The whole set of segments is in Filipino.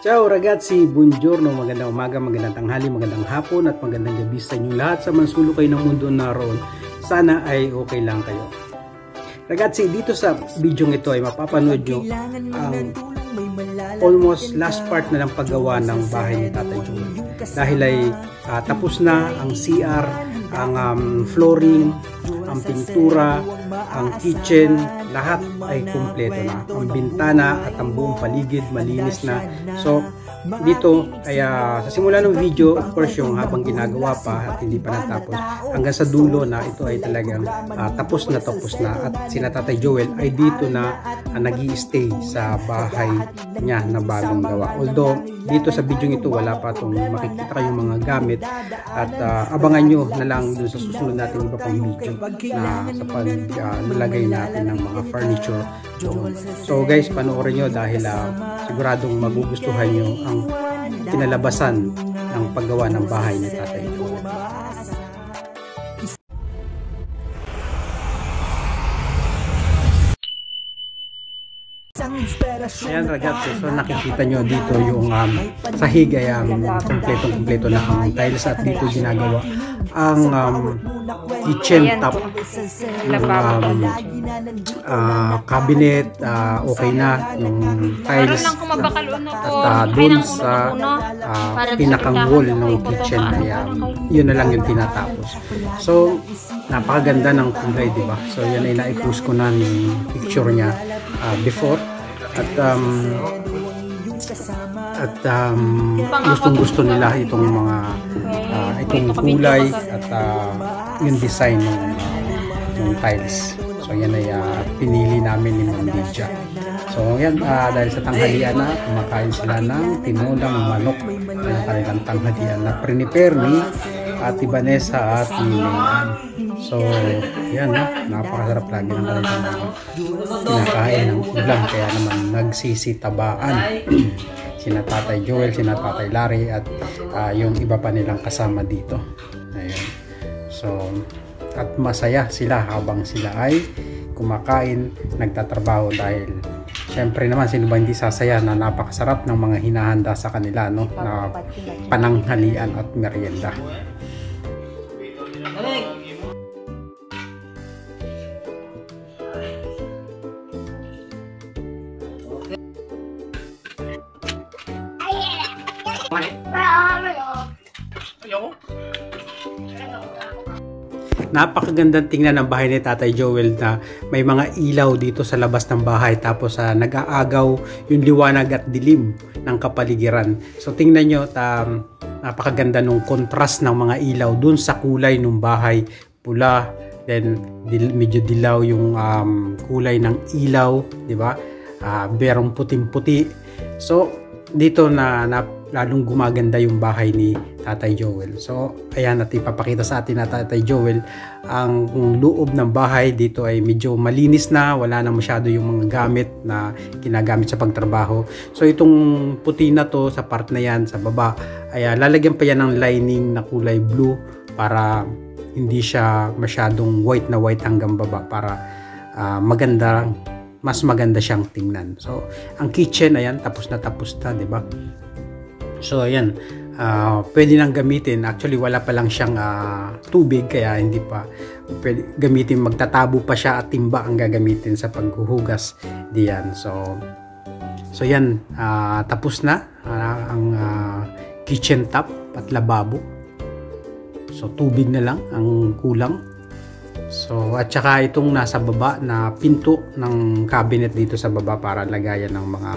Ciao ragazzi, buongiorno, magandang umaga, magandang tanghali, magandang hapon at magandang gabi sa inyong lahat sa mansulok kayo ng mundo naroon. Sana ay okay lang kayo. Ragazzi, dito sa video ito ay mapapanood nyo ang almost last part na ng paggawa ng bahay ni Tatay Joel. Dahil ay tapos na ang CR, ang flooring, ang pintura, ang kitchen, lahat ay kumpleto na. Ang bintana at ang buong paligid malinis na. So dito ay sa simula ng video, of course, yung habang ginagawa pa at hindi pa natapos, hanggang sa dulo na ito ay talagang tapos na at sina Tatay Joel ay dito na nag-i-stay sa bahay niya na bagong gawa. Although dito sa video ito wala pa itong makikita kayong mga gamit at abangan nyo na lang dun sa susunod natin iba pang video na sa paglagay natin ng mga furniture. So guys, panoorin nyo dahil siguradong magugustuhan nyo ang kinalabasan ng paggawa ng bahay ni Tatay Joel. Ayan ragazzi, so nakikita nyo dito yung sahig ay kompleto na ang tiles at dito ginagawa ang kitchen top, yung cabinet, okay na yung tiles at dun sa pinakang wall ng kitchen ay yun na lang yung tinatapos. So napakaganda ng kulay, diba? So yan ay naipost ko na yung picture niya before at gustong-gusto nila itong mga itong kulay at yung design ng tiles. So yan ay pinili namin ni Ma'am Lydia. So yan, dahil sa tanghalian na kumakain sila ng tinolang manok na kanilang tanghalian na prepare ni Ate Vanessa at ni Mayman. So yan, napakasarap lagi ng kanilang kinakain ng ulam, kaya naman nagsisitabaan sina Tatay Joel, sina Tatay Larry at yung iba pa nilang kasama dito. Ayun. So at masaya sila habang sila ay kumakain, nagtatrabaho dahil syempre naman sino ba hindi sasaya na napakasarap ng mga hinahanda sa kanila, no, na pananghalian at merienda. Napakagandang tingnan ng bahay ni Tatay Joel na may mga ilaw dito sa labas ng bahay, tapos nag-aagaw yung liwanag at dilim ng kapaligiran. So tingnan nyo, napakaganda nung contrast ng mga ilaw dun sa kulay ng bahay, pula, then medyo dilaw yung kulay ng ilaw, di ba? Berong puting-puti. So dito na lalong gumaganda yung bahay ni Tatay Joel. So ayan, at ipapakita sa atin na Tatay Joel ang loob ng bahay dito ay medyo malinis na, wala na masyado yung mga gamit na ginagamit sa pagtrabaho. So itong puti na to sa part na yan sa baba ay lalagyan pa yan ng lining na kulay blue para hindi siya masyadong white na white hanggang baba, para mas maganda siyang tingnan. So ang kitchen ayan, tapos na, di ba? So ayan, pwede nang gamitin. Actually wala pa lang siyang tubig, kaya hindi pa pwede gamitin. Magtatabo pa siya at timba ang gagamitin sa paghuhugas diyan. So yan, tapos na ang kitchen top at lababo. So tubig na lang ang kulang. So at saka itong nasa baba na pinto ng cabinet dito sa baba para lagayan ng mga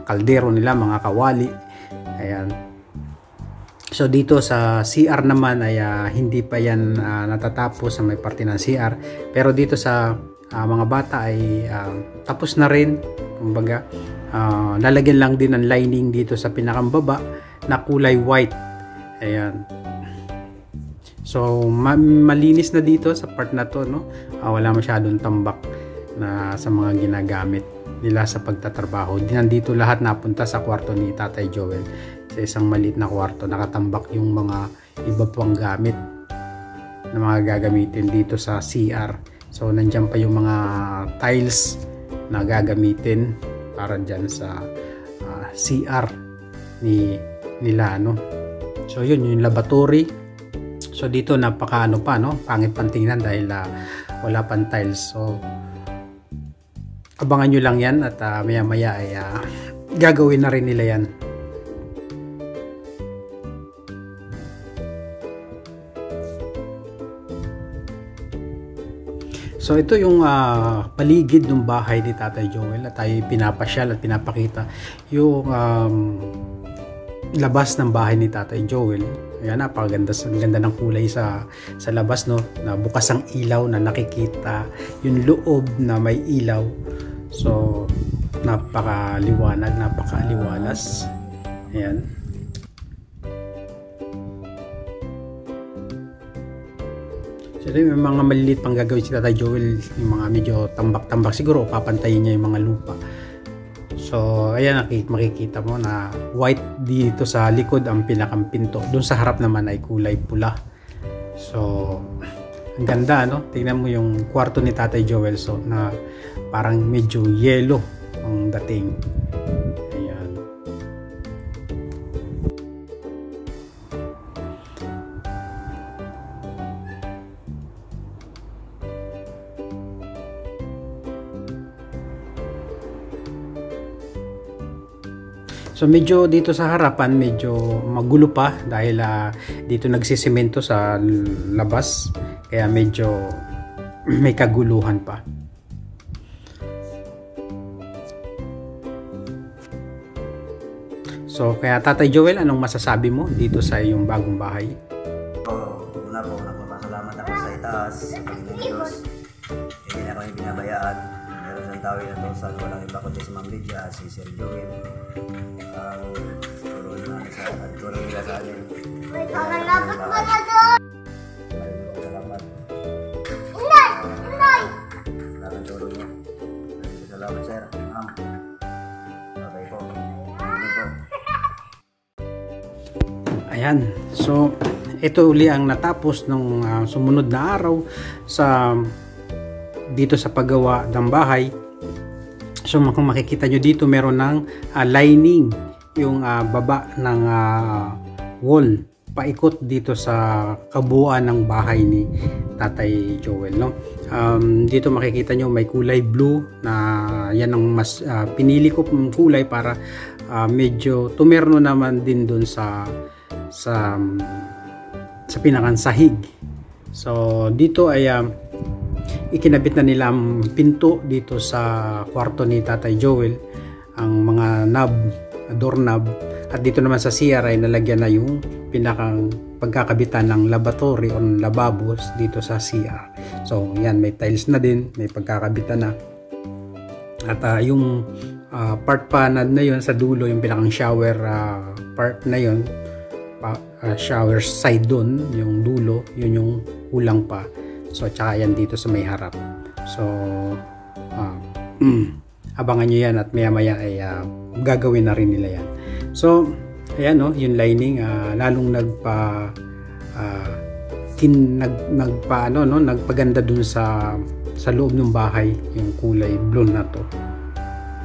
kaldero nila, mga kawali. Ayan. So dito sa CR naman ay hindi pa yan natatapos sa may parte ng CR. Pero dito sa mga bata ay tapos na rin. Kumbaga, lalagyan lang din ng lining dito sa pinakambaba na kulay white. Ayan. So malinis na dito sa part na to, no? Wala masyadong tambak na sa mga ginagamit nila sa pagtatrabaho. Nandito lahat napunta sa kwarto ni Tatay Joel. Sa isang maliit na kwarto, nakatambak yung mga iba pang gamit na mga gagamitin dito sa CR. So nandiyan pa yung mga tiles na gagamitin para dyan sa CR nila, no? So yun yung laboratory. So dito napaka ano pa, no? Pangit pang tingnan dahil wala pang tiles. So abangan nyo lang yan at maya maya ay gagawin na rin nila yan. So ito yung paligid ng bahay ni Tatay Joel at tayo pinapasyal at pinapakita yung labas ng bahay ni Tatay Joel. Ayan, napakaganda, ganda ng kulay sa labas, no, na bukas ang ilaw na nakikita, yung loob na may ilaw. So napakaliwanag, napakaliwalas. Ayan. So may mga maliliit pang gagawin si Tatay Joel, yung mga medyo tambak-tambak, siguro papantayin niya yung mga lupa. So ayan, makikita mo na white dito sa likod ang pinakang pinto. Doon sa harap naman ay kulay pula. So ang ganda, no? Tingnan mo yung kwarto ni Tatay Joel, so na parang medyo yellow ang dating. Ayan. So medyo dito sa harapan medyo magulo pa dahil dito nagsisemento sa labas, kaya medyo may kaguluhan pa. So kaya Tatay Joel, anong masasabi mo dito sa iyong bagong bahay? Una po, nagpapasalamat ako sa itaas, sa Panginoon Diyos. Hindi na kami binabayaan. Meron siyang tawin na to sa walang iba kundi si Ma'am Lydia, si Sir Joel. Ang tulungan namin at tulungan nila sa amin. Salamat! Salamat tulong niyo. Salamat, Sir. Ma'am. Okay po. Ayan. So ito uli ang natapos nung sumunod na araw dito sa paggawa ng bahay. So kung makikita nyo dito, meron ng lining yung baba ng wall paikot dito sa kabuuan ng bahay ni Tatay Joel, no? Dito makikita nyo may kulay blue, na yan ang mas pinili ko ng kulay para medyo tumerno naman din dun sa pinakang sahig. So dito ay ikinabit na nila ang pinto dito sa kwarto ni Tatay Joel, ang mga doorknob, at dito naman sa CR ay nalagyan na yung pinakang pagkakabitan ng laboratory o lababos dito sa CR. So yan, may tiles na din, may pagkakabitan na, at yung part panad na yun sa dulo, yung pinakang shower part na yun, shower side dun, yung dulo, yun yung kulang pa. So tsaka yan dito sa may harap. So abangan nyo yan at maya maya ay gagawin na rin nila yan. So ayan, no, yung lining lalong nagpaganda dun sa loob ng bahay, yung kulay blue na to.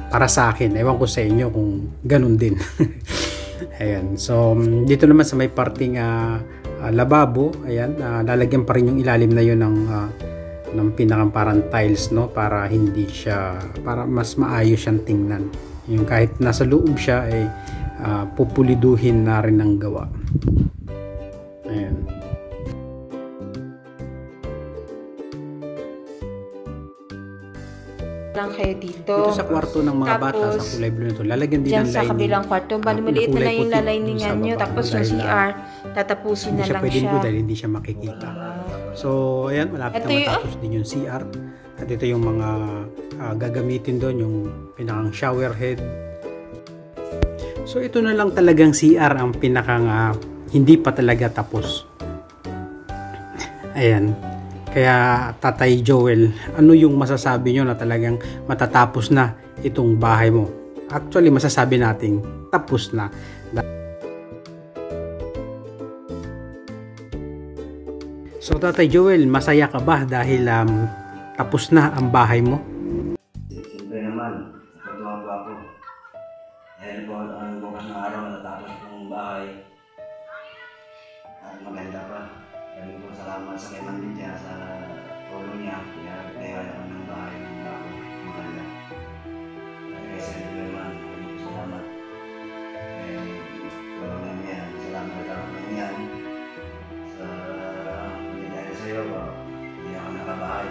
Para sa akin, ewan ko sa inyo kung ganun din. Ayan. So dito naman sa may parting lababo, ayan, lalagyan pa rin yung ilalim na yun ng pinakang parang tiles, no, para hindi siya, para mas maayos siyang tingnan. Yung kahit nasa loob siya ay pupuliduhin na rin ang gawa. Ayan. Lang kayo dito. Dito sa kwarto ng mga bata sa kulay blue nito, lalagyan din ng lining. Sa kabilang kwarto, bali maliit na lang yung laliningan nyo. Tapos yung CR, tatapusin na lang siya. Dahil hindi siya makikita. So ayan, malapit na matapos din yung CR. At ito yung mga gagamitin doon, yung pinakang shower head. So ito na lang talagang CR ang pinakang hindi pa talaga tapos. Ayan. Kaya Tatay Joel, ano yung masasabi nyo na talagang matatapos na itong bahay mo? Actually, masasabi nating tapos na. So Tatay Joel, masaya ka ba dahil tapos na ang bahay mo? Siyempre naman, natuwa ba ako? Dahil po ang bukas ng araw matatapos itong bahay. At maganda pa. Dahil po salamat sa kay Ma'am Lydia sa tulong niya. Kaya naman ng bahay ng bago. Maganda. Kaya sa inyo naman, salamat. Tulong namin yan. Salamat namin yan. Sa hindi dahil sa iyo, hindi ako nakabahay.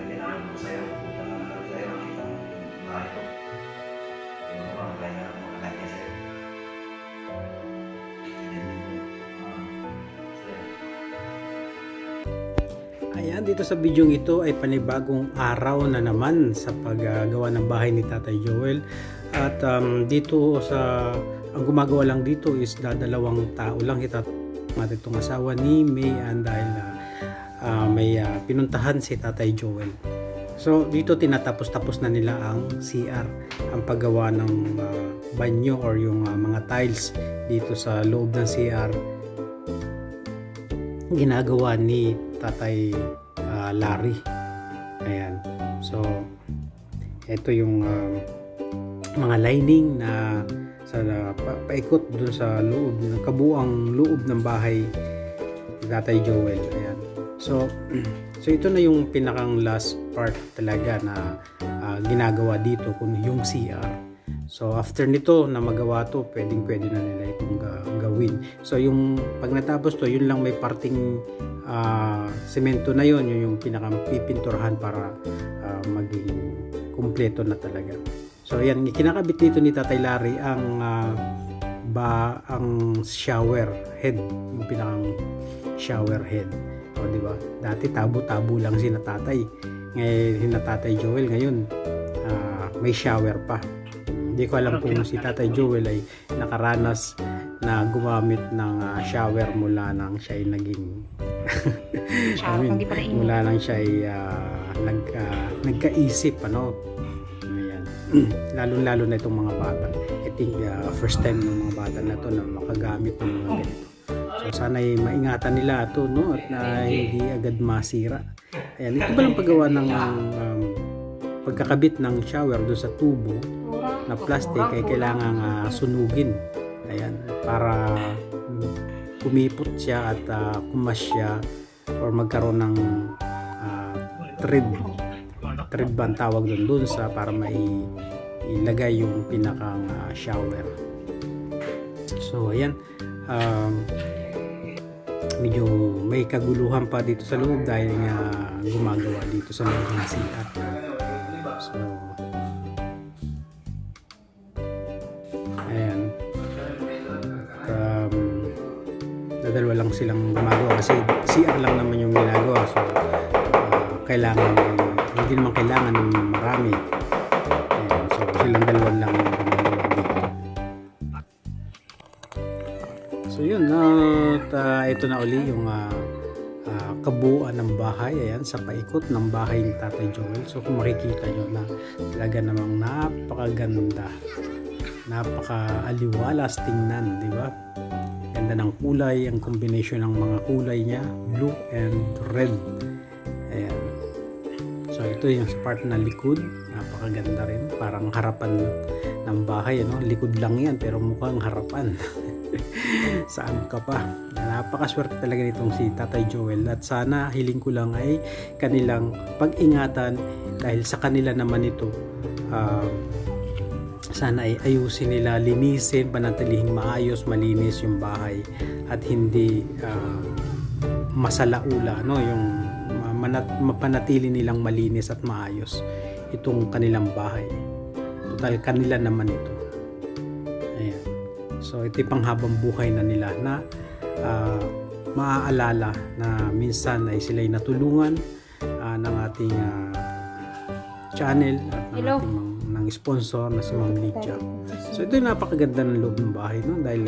Hindi namin po sa iyo. Putang naman sa iyo. Itong bahay ko. Ayan, dito sa video ito ay panibagong araw na naman sa paggawa ng bahay ni Tatay Joel. At dito sa ang gumagawa lang dito is dalawang tao lang. Itong asawa ni May dahil may pinuntahan si Tatay Joel. So dito tinatapos-tapos na nila ang CR, ang paggawa ng banyo or yung mga tiles dito sa loob ng CR. Ginagawa ni Tatay Larry. Ayan. So ito yung mga lining na sa paikot dun sa loob ng kabuang loob ng bahay ni Tatay Joel. Ayan. So ito na yung pinakang last part talaga na ginagawa dito kung yung CR. So after nito na magawa to, pwede na nila itong gawin. So yung pag natapos to, yun lang may parting semento na yun yung pinakang pipinturahan para maging kumpleto na talaga. So yan, kinakabit dito ni Tatay Larry ang shower head, yung pinakang shower head. O, di ba? Dati tabo-tabo lang si Tatay. Ngayon si Tatay Joel ngayon may shower pa. Hindi ko alam kung si Tatay Joel ay nakaranas na gumamit ng shower mula nang siya ay naging mula nang siya ay nagkaisip, ano. Ayan. Lalo na itong mga bata. I think first time ng mga bata na to na makagamit ng mga ganito. So sana ay maingatan nila ito, no, at na hindi agad masira. Ayan, ito ba lang paggawa ng pagkakabit ng shower doon sa tubo na plastic ay kailangang sunugin. Ayan, para kumipot siya at kumas siya or magkaroon ng thread ba ang tawag doon sa para mailagay yung pinakang shower. So ayan, medyo may kaguluhan pa dito sa loob dahil nga gumagawa dito sa mga CR. So ayan, dalawa lang silang gumagawa kasi CR lang naman yung ginagawa. So kailangan, hindi naman kailangan ng marami. Ayan, so silang dalawa lang yung gumagawa dito. So yun, ito na uli yung kabuuan ng bahay. Ayan, sa paikot ng bahay ni Tatay Joel. So kung makikita nyo na talaga namang napakaganda, napaka-aliwalas tingnan, di ba? Ganda ng kulay, ang combination ng mga kulay niya, blue and red. Ayan. So ito yung part na likod, napakaganda rin, parang harapan ng bahay, ano? Likod lang yan pero mukhang harapan. Saan ka pa? Napakaswerte talaga nitong si Tatay Joel, at sana hiling ko lang ay kanilang pag-ingatan dahil sa kanila naman ito. Sana ay ayusin nila, linisin, panatilihing maayos, malinis yung bahay at hindi masalaula, no? Yung mapanatili nilang malinis at maayos itong kanilang bahay. Total kanila naman ito. Ayan. So ito yung panghabang buhay na nila na maaalala na minsan ay sila'y natulungan ng ating channel at ng ating sponsor na si Ma'am Lydia. So ito yung napakaganda ng loob ng bahay, no? Dahil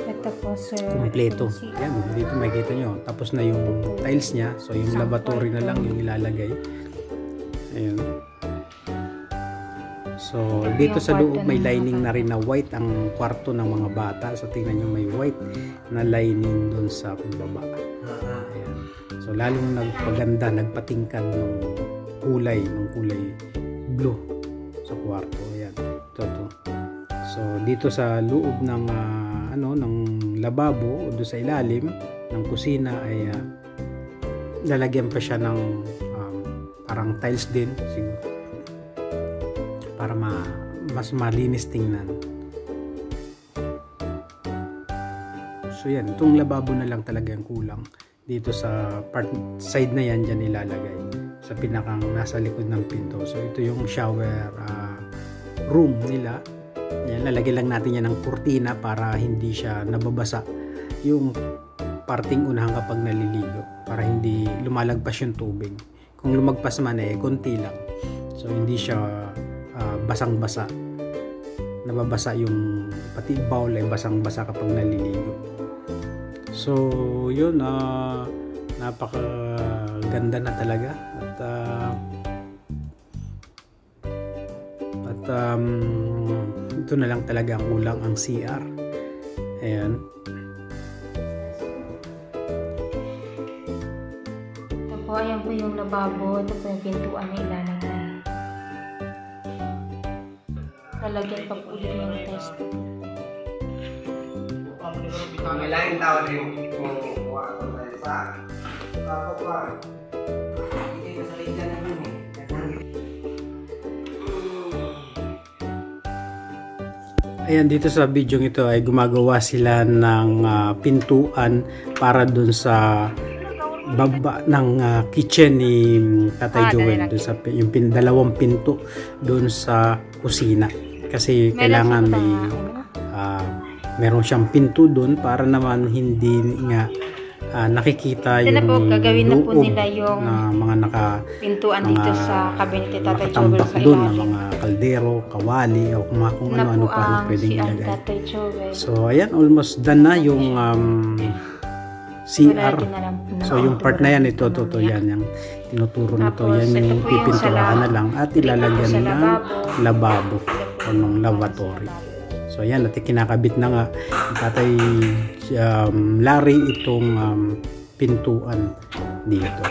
ito po, sir, kumpleto. Yan, dito makikita nyo. Tapos na yung tiles niya. So yung lavatory na lang yung ilalagay. Ayan. So dito sa loob may lining na rin na white ang kwarto ng mga bata. So tingnan nyo, may white na lining dun sa baba. Ayan. So lalong nagpaganda, nagpatingkad ng kulay blue sa kwarto. Ayan. Ito. So dito sa loob ng ng lababo o doon sa ilalim ng kusina ay lalagyan pa siya ng parang tiles din siguro para mas malinis tingnan. So yan, itong lababo na lang talaga yung kulang. Dito sa side na yan, dyan ilalagay sa pinakang nasa likod ng pinto. So ito yung shower room nila. Yan, lalagyan lang natin yan ng kurtina para hindi siya nababasa yung parting unahan kapag naliligo, para hindi lumalagpas yung tubig. Kung lumagpas man konti lang. So hindi siya basang-basa. Nababasa yung pati bowl ay basang-basa kapag naliligo. So yun, napakaganda na talaga at ito na lang talaga ang kulang, ang CR. Ayan. Ito po, ayan po yung lababo. Ito po yung pintuan na ilalagay. Lalagyan pa po ulit yung test. May lain tao rin kung sa kapag hindi ka sa ligan naman Ayan, dito sa video ito ay gumagawa sila ng pintuan para dun sa baba ng kitchen ni Tatay Joel, dun sa yung dalawang pinto dun sa kusina, kasi kailangan may meron siyang pinto doon para naman hindi nga nakikita yung gagawin na po nila yung mga pintuan dito sa cabinet ni Tatay Joel sa doon, ilalim. mga kaldero, kawali o kung ano-ano pa pwedeng ilagay. So ayan, almost done na yung CR. So yung part na yan, ito yan yung tinuturo nito, yan yung pipinturahan na lang at ilalagyan ng lababo o ng lavatory. So ayan, at kinakabit na nga Tatay Larry itong pintuan dito.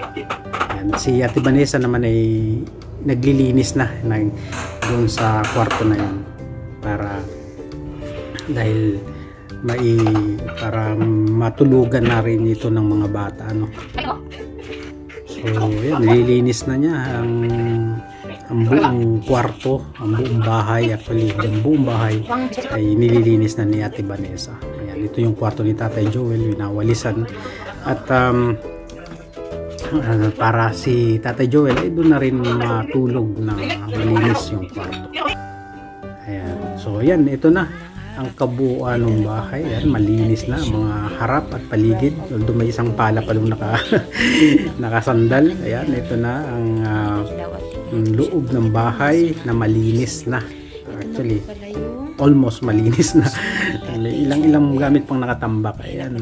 Ayan, si Ate Vanessa naman ay naglilinis na doon sa kwarto na yun para matulugan na rin ito ng mga bata, no? So ayan, nililinis na niya ang buong kwarto, ang buong bahay. Actually, ang buong bahay ay nililinis na ni Ate Vanessa. Ayan, ito yung kwarto ni Tatay Joel, winawalisan. At para si Tatay Joel ay doon na rin matulog na malinis yung kwarto. Ayan. So ayan, ito na ang kabuuan ng bahay. Ayan, malinis na mga harap at paligid. Although may isang pala pa doon nakasandal. Ayan, ito na ang loob ng bahay na malinis na. Actually, almost malinis na. May ilang gamit pang nakatambak. Ayan,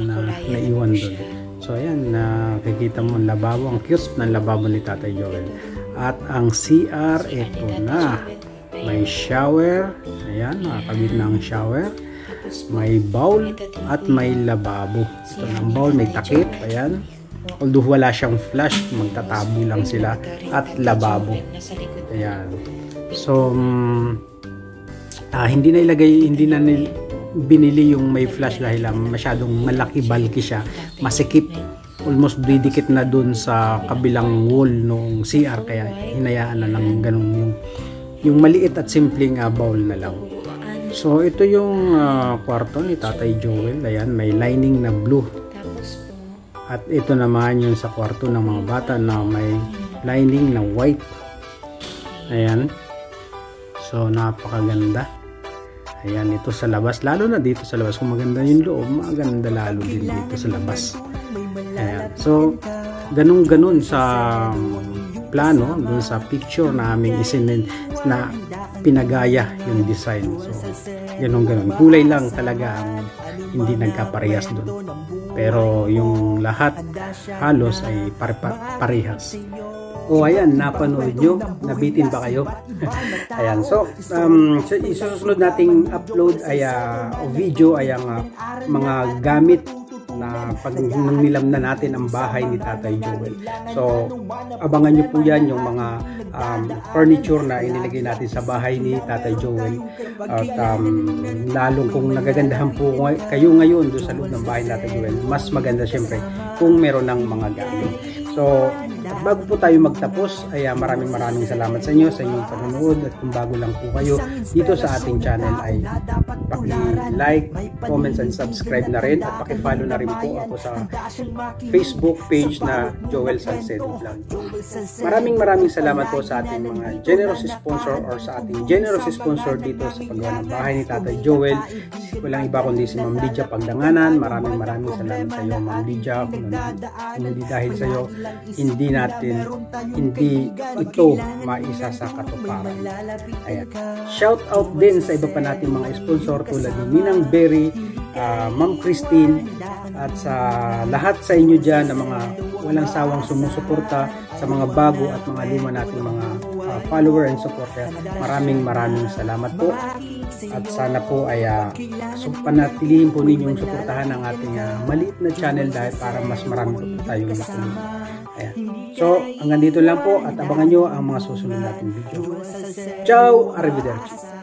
naiwan doon. So ayan, nakikita mo ang lababo. Ang cute ng lababo ni Tatay Joel. At ang CR, ito na. May shower. Ayan, nakakabit na ang shower. May bowl at may lababo. Ito ng bowl, may takip. Ayan. Although wala siyang flush, magtatabi lang sila. At lababo. Ayan. So hindi na binili yung may flush dahil masyadong malaki, bulky siya, masikip, almost didikit na dun sa kabilang wall nung CR, kaya hinayaan na lang ganun yung maliit at simpleng bowl na lang. So ito yung kwarto ni Tatay Joel. Ayan, may lining na blue. At ito naman yung sa kwarto ng mga bata na may lining na white. Ayan. So napakaganda. Ayan, ito sa labas. Lalo na dito sa labas. Kung maganda yung loob, maganda lalo din dito sa labas. Ayan. So ganun sa plano, dun sa picture na aming isinin na pinagaya yung design. So ganun. Kulay lang talaga ang hindi nagkaparehas doon. Pero yung lahat halos ay parehas. O ayan, napanood nyo? Nabitin ba kayo? Ayan, so isusunod nating upload ay video ay ang mga gamit pag nilam na natin ang bahay ni Tatay Joel. So abangan nyo po yan, yung mga furniture na inilagay natin sa bahay ni Tatay Joel. At lalong kung nagagandahan po kayo ngayon doon sa loob ng bahay ni Tatay Joel, mas maganda syempre kung meron ng mga gamit. So bago po tayo magtapos, ay maraming salamat sa inyo sa inyong panonood. At kung bago lang po kayo dito sa ating channel, ay paki-like, comments and subscribe na rin, at paki-follow na rin po ako sa Facebook page na Joel Salcedo Vlog. Maraming salamat po sa ating mga generous sponsor or sa ating generous sponsor dito sa paggawa ng bahay ni Tatay Joel. Walang iba kundi si Ma'am Lydia Pagdanganan. Maraming salamat sa iyo, Ma'am Lydia. Kung hindi dahil sa iyo, hindi ito maisa sa katuparan. Ayan. Shout out din sa iba pa nating mga sponsor tulad ni Ninang Berry, Ma'am Christine, at sa lahat sa inyo dyan na mga walang sawang sumusuporta sa mga bago at mga luma nating mga follower and supporter. Maraming salamat po, at sana po ay panatilihin po ninyong suportahan ang ating maliit na channel dahil para mas marami po tayong matulungan. Ayan. So hanggang dito lang po, at abangan nyo ang mga susunod nating video. Ciao, arrivederci.